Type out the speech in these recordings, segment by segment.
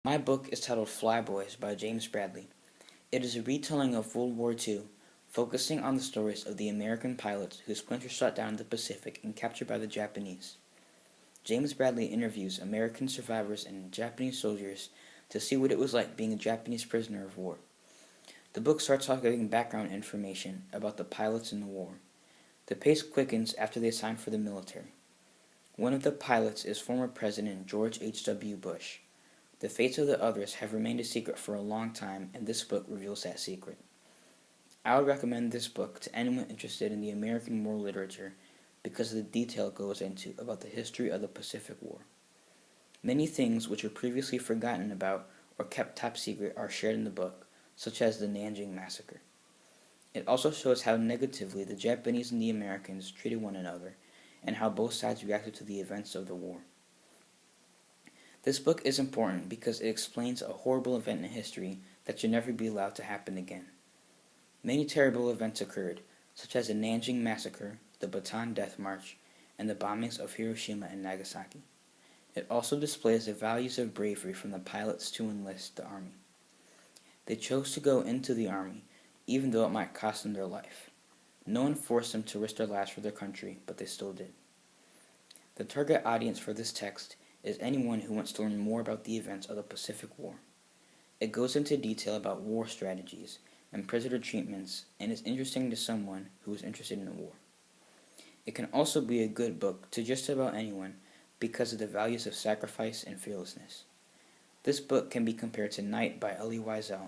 My book is titled Flyboys by James Bradley. It is a retelling of World War II, focusing on the stories of the American pilots whose planes were shot down in the Pacific and captured by the Japanese. James Bradley interviews American survivors and Japanese soldiers to see what it was like being a Japanese prisoner of war. The book starts off giving background information about the pilots in the war. The pace quickens after they sign for the military. One of the pilots is former President George H.W. Bush. The fates of the others have remained a secret for a long time, and this book reveals that secret. I would recommend this book to anyone interested in the American war literature because of the detail it goes into about the history of the Pacific War. Many things which were previously forgotten about or kept top secret are shared in the book, such as the Nanjing Massacre. It also shows how negatively the Japanese and the Americans treated one another, and how both sides reacted to the events of the war. This book is important because it explains a horrible event in history that should never be allowed to happen again. Many terrible events occurred, such as the Nanjing Massacre, the Bataan Death March, and the bombings of Hiroshima and Nagasaki. It also displays the values of bravery from the pilots to enlist the Army. They chose to go into the Army, even though it might cost them their life. No one forced them to risk their lives for their country, but they still did. The target audience for this text is anyone who wants to learn more about the events of the Pacific War. It goes into detail about war strategies and prisoner treatments and is interesting to someone who is interested in the war. It can also be a good book to just about anyone because of the values of sacrifice and fearlessness. This book can be compared to Night by Elie Wiesel.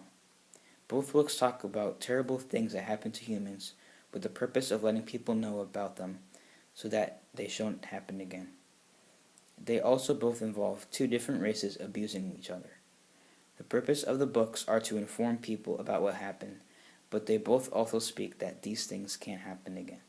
Both books talk about terrible things that happen to humans with the purpose of letting people know about them so that they shouldn't happen again. They also both involve two different races abusing each other. The purpose of the books are to inform people about what happened, but they both also speak that these things can't happen again.